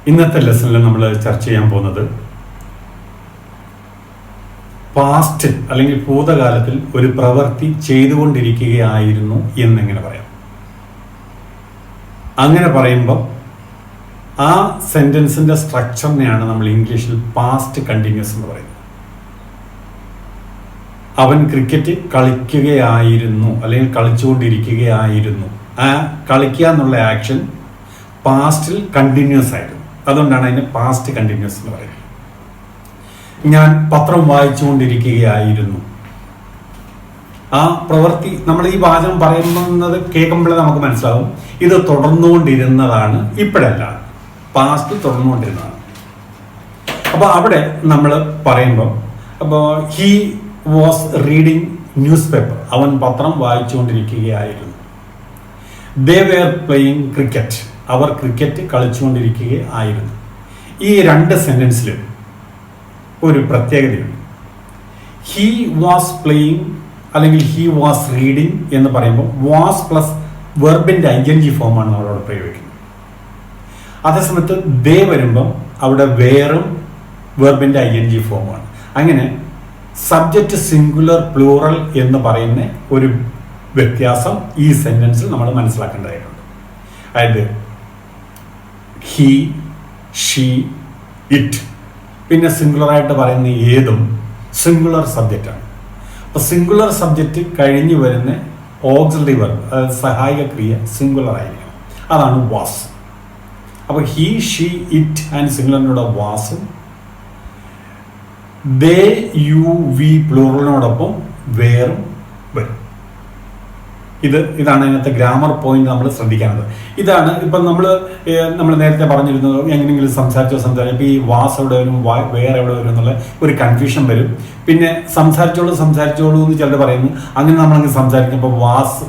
ഇന്നത്തെ ലെസണിൽ നമ്മൾ ചർച്ച ചെയ്യാൻ പോകുന്നത് പാസ്റ്റിൽ അല്ലെങ്കിൽ ഭൂതകാലത്തിൽ ഒരു പ്രവൃത്തി ചെയ്തുകൊണ്ടിരിക്കുകയായിരുന്നു എന്നെങ്ങനെ പറയാം. അങ്ങനെ പറയുമ്പോൾ ആ സെന്റൻസിന്റെ സ്ട്രക്ചറിനെയാണ് നമ്മൾ ഇംഗ്ലീഷിൽ പാസ്റ്റ് കണ്ടിന്യൂസ് എന്ന് പറയുന്നത്. അവൻ ക്രിക്കറ്റ് കളിക്കുകയായിരുന്നു അല്ലെങ്കിൽ കളിച്ചുകൊണ്ടിരിക്കുകയായിരുന്നു. ആ കളിക്കുക എന്നുള്ള ആക്ഷൻ പാസ്റ്റിൽ കണ്ടിന്യൂസ് ആയിരുന്നു. അതുകൊണ്ടാണ് അതിന് പാസ്റ്റ് കണ്ടിന്യൂസ് എന്ന് പറയുന്നത്. ഞാൻ പത്രം വായിച്ചുകൊണ്ടിരിക്കുകയായിരുന്നു. ആ പ്രവൃത്തി നമ്മൾ ഈ വാചകം പറയുന്നത് കേൾക്കുമ്പോഴേ നമുക്ക് മനസ്സിലാവും ഇത് തുടർന്നുകൊണ്ടിരുന്നതാണ്, ഇപ്പോഴല്ല, പാസ്റ്റ് തുടർന്നുകൊണ്ടിരുന്നതാണ്. അപ്പോൾ അവിടെ നമ്മൾ പറയുമ്പോൾ he was reading news paper, അവൻ പത്രം വായിച്ചുകൊണ്ടിരിക്കുകയായിരുന്നു. ദേ വെയർ പ്ലേയിങ് ക്രിക്കറ്റ്, അവർ ക്രിക്കറ്റ് കളിച്ചുകൊണ്ടിരിക്കുകയായിരുന്നു. ഈ രണ്ട് സെന്റൻസിലും ഒരു പ്രത്യേകതയുണ്ട്. ഹി വാസ് പ്ലേയിങ് അല്ലെങ്കിൽ ഹി വാസ് റീഡിങ് എന്ന് പറയുമ്പോൾ വാസ് പ്ലസ് വെർബിന്റെ ing ഫോമാണ് നമ്മളവിടെ പ്രയോഗിക്കുന്നത്. അതേസമയത്ത് ദേ വരുമ്പം അവിടെ വേറും വെർബിന്റെ ing ഫോമാണ്. അങ്ങനെ സബ്ജക്റ്റ് സിംഗുലർ പ്ലൂറൽ എന്ന് പറയുന്ന ഒരു വ്യത്യാസം ഈ സെന്റൻസിൽ നമ്മൾ മനസ്സിലാക്കേണ്ടതായിട്ടുണ്ട്. അതായത് ഹി, ഷീ, ഇറ്റ്, പിന്നെ സിംഗുലറായിട്ട് പറയുന്ന ഏതും സിംഗുലർ സബ്ജക്റ്റാണ്. അപ്പോൾ സിംഗുലർ സബ്ജക്റ്റ് കഴിഞ്ഞു വരുന്ന ഓക്സിലറി വെർബ്, അതായത് സഹായക ക്രിയ സിംഗുലർ ആയിരിക്കണം. അതാണ് വാസ്. അപ്പോൾ ഹി, ഷീ, ഇറ്റ് ആൻഡ് സിംഗുലറിനോട് വാസും ദേ, യു, വി പ്ലൂറലിനോടൊപ്പം വേറും വരും. ഇതാണ് അതിനകത്തെ ഗ്രാമർ പോയിന്റ് നമ്മൾ ശ്രദ്ധിക്കേണ്ടത്. ഇതാണ് ഇപ്പം നമ്മൾ നേരത്തെ പറഞ്ഞിരുന്നത്, എങ്ങനെയെങ്കിലും സംസാരിച്ചപ്പോൾ ഈ വാസ് എവിടെ വരും, വേറെ എവിടെ വരും എന്നുള്ള ഒരു കൺഫ്യൂഷൻ വരും. പിന്നെ സംസാരിച്ചോളൂ എന്ന് ചിലർ പറയുന്നു. അങ്ങനെ നമ്മളങ്ങ് സംസാരിക്കുമ്പോൾ വാസ്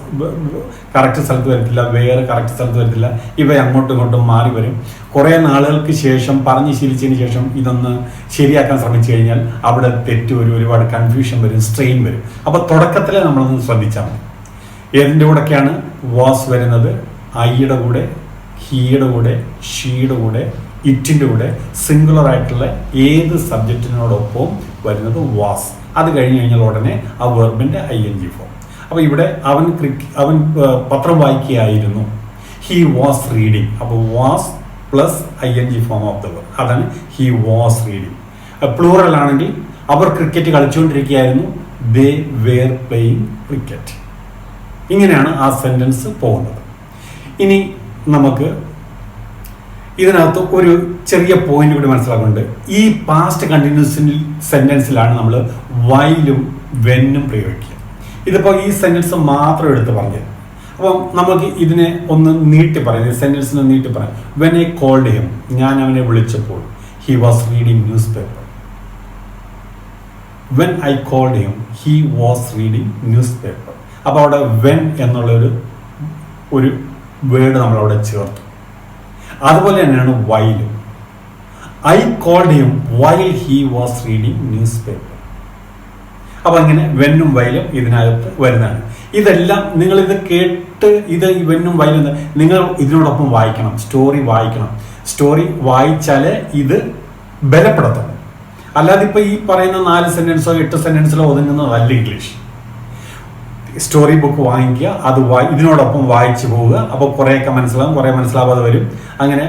കറക്റ്റ് സ്ഥലത്ത് വരത്തില്ല, വേറെ കറക്റ്റ് സ്ഥലത്ത് വരത്തില്ല, ഇവ അങ്ങോട്ടും ഇങ്ങോട്ടും മാറി വരും. കുറേ നാളുകൾക്ക് ശേഷം പറഞ്ഞ് ശീലിച്ചതിന് ശേഷം ഇതൊന്ന് ശരിയാക്കാൻ ശ്രമിച്ചു കഴിഞ്ഞാൽ അവിടെ തെറ്റ് വരും, ഒരുപാട് കൺഫ്യൂഷൻ വരും, സ്ട്രെയിൻ വരും. അപ്പോൾ തുടക്കത്തിലെ നമ്മളൊന്ന് ശ്രദ്ധിച്ചാൽ മതി. ഏതിൻ്റെ കൂടെയൊക്കെയാണ് വാസ് വരുന്നത്? ഐയുടെ കൂടെ, ഹീയുടെ കൂടെ, ഷീയുടെ കൂടെ, ഇറ്റിൻ്റെ കൂടെ സിംഗുലർ ആയിട്ടുള്ള ഏത് സബ്ജക്റ്റിനോടൊപ്പം വരുന്നത് വാസ്. അത് കഴിഞ്ഞ് കഴിഞ്ഞാൽ ഉടനെ ആ വെർബിന്റെ ing ഫോം. അപ്പോൾ ഇവിടെ അവൻ പത്രം വായിക്കുകയായിരുന്നു. He was reading. അപ്പോൾ was plus ing form of the verb, അതാണ് ഹി വാസ് റീഡിങ്. പ്ലൂറൽ ആണെങ്കിൽ അവർ ക്രിക്കറ്റ് കളിച്ചുകൊണ്ടിരിക്കുകയായിരുന്നു. They were playing cricket. ഇങ്ങനെയാണ് ആ സെന്റൻസ് പോകുന്നത്. ഇനി നമുക്ക് ഇതിനകത്ത് ഒരു ചെറിയ പോയിന്റ് കൂടി മനസ്സിലാക്കുന്നുണ്ട്. ഈ പാസ്റ്റ് കണ്ടിന്യൂസ് സെന്റൻസിലാണ് നമ്മൾ വൈലും വെന്നും പ്രയോഗിക്കുക. ഇതിപ്പോൾ ഈ സെന്റൻസ് മാത്രം എടുത്ത് പറഞ്ഞത്. അപ്പം നമുക്ക് ഇതിനെ ഒന്ന് നീട്ടി പറയാം, ഈ സെന്റൻസിനെ നീട്ടി പറയാം. വെൻ ഐ കോൾഡ് ഹിം, ഞാൻ അവനെ വിളിച്ചപ്പോൾ, he was reading news paper. When I called him, he was reading news paper. അപ്പോൾ അവിടെ വെൻ എന്നുള്ള ഒരു വേർഡ് നമ്മളവിടെ ചേർത്തു. അതുപോലെ തന്നെയാണ് വൈലും. I called him while he was reading news paper. അപ്പോൾ അങ്ങനെ വെന്നും വൈലും ഇതിനകത്ത് വരുന്നതാണ്. ഇതെല്ലാം നിങ്ങളിത് കേട്ട് ഇത് വെന്നും വൈലും നിങ്ങൾ ഇതിനോടൊപ്പം വായിക്കണം, സ്റ്റോറി വായിക്കണം. സ്റ്റോറി വായിച്ചാലേ ഇത് ബലപ്പെടുത്തണം. അല്ലാതെ ഇപ്പോൾ ഈ പറയുന്ന 4 സെന്റൻസോ 8 സെന്റൻസിലോ ഒതുങ്ങുന്നതല്ല ഇംഗ്ലീഷ്. സ്റ്റോറി ബുക്ക് വാങ്ങിക്കുക, അത് ഇതിനോടൊപ്പം വായിച്ചു പോവുക. അപ്പോൾ കുറേയൊക്കെ മനസ്സിലാവും, കുറേ മനസ്സിലാവാതെ വരും. അങ്ങനെ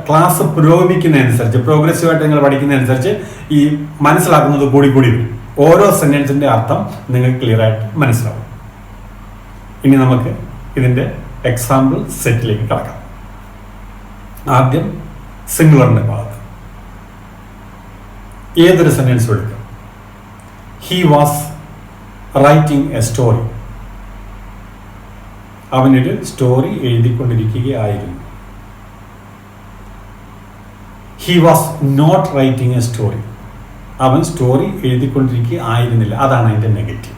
ക്ലാസ് പുരോഗമിക്കുന്നതനുസരിച്ച്, പ്രോഗ്രസീവായിട്ട് നിങ്ങൾ പഠിക്കുന്നതനുസരിച്ച് ഈ മനസ്സിലാക്കുന്നത് കൂടി വരും. ഓരോ സെന്റൻസിന്റെ അർത്ഥം നിങ്ങൾക്ക് ക്ലിയർ ആയിട്ട് മനസ്സിലാവും. ഇനി നമുക്ക് ഇതിന്റെ എക്സാമ്പിൾ സെറ്റിലേക്ക് കടക്കാം. ആദ്യം സിംഗുലറിന്റെ ഭാഗത്ത് ഏതൊരു സെന്റൻസും എടുക്കാം. He was writing a story. അവനൊരു സ്റ്റോറി എഴുതിക്കൊണ്ടിരിക്കുകയായിരുന്നു. He was not writing a story. അവൻ സ്റ്റോറി എഴുതിക്കൊണ്ടിരിക്കുകയായിരുന്നില്ല. അതാണ് അതിന്റെ നെഗറ്റീവ്.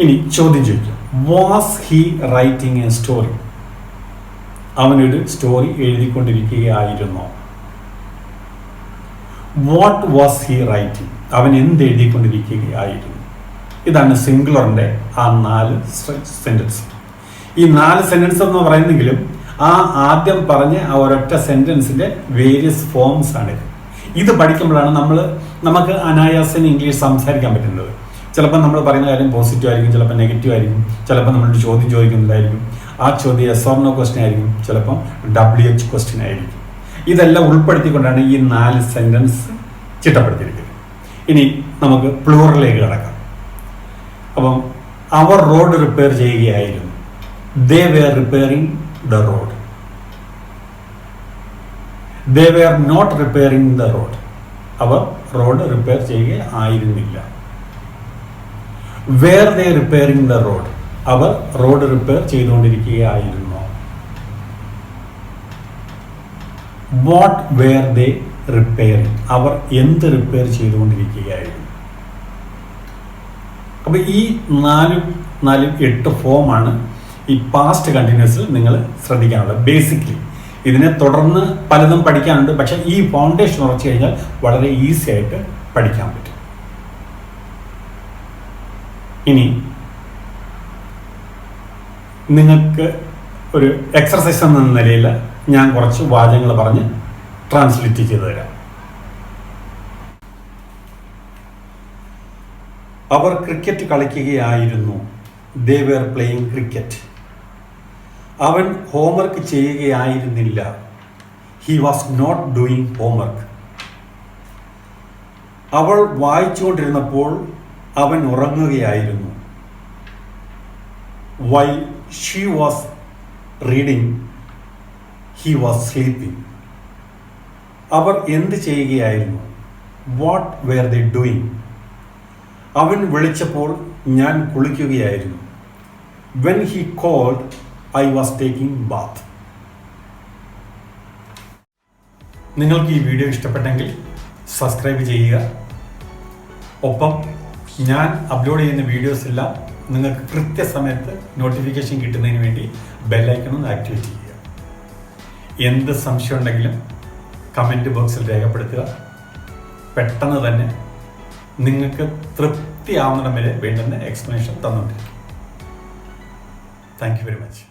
ഇനി ചോദ്യം ചോദിക്കാം, was he writing a story? അവനൊരു സ്റ്റോറി എഴുതിക്കൊണ്ടിരിക്കുകയായിരുന്നോ? What was he writing? അവൻ എന്ത് എഴുതിക്കൊണ്ടിരിക്കുകയായിരുന്നു? ഇതാണ് സിംഗുലറിന്റെ ആ 4 സെന്റൻസ്. ഈ 4 സെന്റൻസ് എന്ന് പറയുന്നെങ്കിലും ആ ആദ്യം പറഞ്ഞ ആ ഒരൊറ്റ സെൻറ്റൻസിൻ്റെ വേരിയസ് ഫോംസ് ആണിത്. ഇത് പഠിക്കുമ്പോഴാണ് നമുക്ക് അനായാസേന ഇംഗ്ലീഷ് സംസാരിക്കാൻ പറ്റുന്നത്. ചിലപ്പോൾ നമ്മൾ പറയുന്ന കാര്യം പോസിറ്റീവ് ആയിരിക്കും, ചിലപ്പോൾ നെഗറ്റീവ് ആയിരിക്കും, ചിലപ്പോൾ നമ്മളൊരു ചോദ്യം ചോദിക്കുന്നതായിരിക്കും, ആ ചോദ്യം yes or no ക്വസ്റ്റ്യൻ ആയിരിക്കും, ചിലപ്പം WH ക്വസ്റ്റ്യൻ ആയിരിക്കും. ഇതെല്ലാം ഉൾപ്പെടുത്തിക്കൊണ്ടാണ് ഈ 4 സെൻറ്റൻസ് ചിട്ടപ്പെടുത്തിയിരിക്കുന്നത്. ഇനി നമുക്ക് പ്ലൂറലിലേക്ക് കടക്കാം. അപ്പം അവർ റോഡ് റിപ്പയർ ചെയ്യുകയായിരുന്നു. They were repairing the road. They were not repairing the road. അവർ റോഡ് റിപ്പയർ ചെയ്യുകയായിരുന്നില്ല. Were they repairing the road? അവർ റോഡ് റിപ്പയർ ചെയ്തുകൊണ്ടിരിക്കുകയായിരുന്നു. What were they repairing? അവർ എന്ത് റിപ്പയർ ചെയ്തുകൊണ്ടിരിക്കുകയായിരുന്നു. അപ്പോൾ ഈ 8 ഫോമാണ് ഈ പാസ്റ്റ് കണ്ടിന്യൂസിൽ നിങ്ങൾ ശ്രദ്ധിക്കാനുള്ളത്. ബേസിക്കലി ഇതിനെ തുടർന്ന് പലതും പഠിക്കാനുണ്ട്, പക്ഷെ ഈ ഫൗണ്ടേഷൻ ഉറച്ചു കഴിഞ്ഞാൽ വളരെ ഈസി ആയിട്ട് പഠിക്കാൻ പറ്റും. ഇനി നിങ്ങൾക്ക് ഒരു എക്സർസൈസ് എന്ന നിലയിൽ ഞാൻ കുറച്ച് വാചകങ്ങൾ പറഞ്ഞ് ട്രാൻസ്ലേറ്റ് ചെയ്തു തരാം. അവർ ക്രിക്കറ്റ് കളിക്കുകയായിരുന്നു. They were playing cricket. അവൻ ഹോംവർക്ക് ചെയ്യുകയായിരുന്നില്ല. He was not doing homework. അവൾ വായിച്ചുകൊണ്ടിരുന്നപ്പോൾ അവൻ ഉറങ്ങുകയായിരുന്നു. While she was reading, he was sleeping. അവർ എന്ത് ചെയ്യുകയായിരുന്നു? What were they doing? അവൻ വിളിച്ചപ്പോൾ ഞാൻ കുളിക്കുകയായിരുന്നു. When he called, I was taking bath. നിങ്ങൾക്ക് ഈ വീഡിയോ ഇഷ്ടപ്പെട്ടെങ്കിൽ സബ്സ്ക്രൈബ് ചെയ്യുക. ഒപ്പം ഞാൻ അപ്ലോഡ് ചെയ്യുന്ന വീഡിയോസ് എല്ലാം നിങ്ങൾക്ക് കൃത്യസമയത്ത് നോട്ടിഫിക്കേഷൻ കിട്ടുന്നതിന് വേണ്ടി ബെല്ലൈക്കൺ ഒന്ന് ആക്ടിവേറ്റ് ചെയ്യുക. എന്ത് സംശയം ഉണ്ടെങ്കിലും കമൻറ്റ് ബോക്സിൽ രേഖപ്പെടുത്തുക. പെട്ടെന്ന് തന്നെ നിങ്ങൾക്ക് തൃപ്തിയാവുന്നിടം വരെ വേണ്ടുന്ന എക്സ്പ്ലനേഷൻ തന്നുകൊണ്ടിരിക്കും. Thank you very much.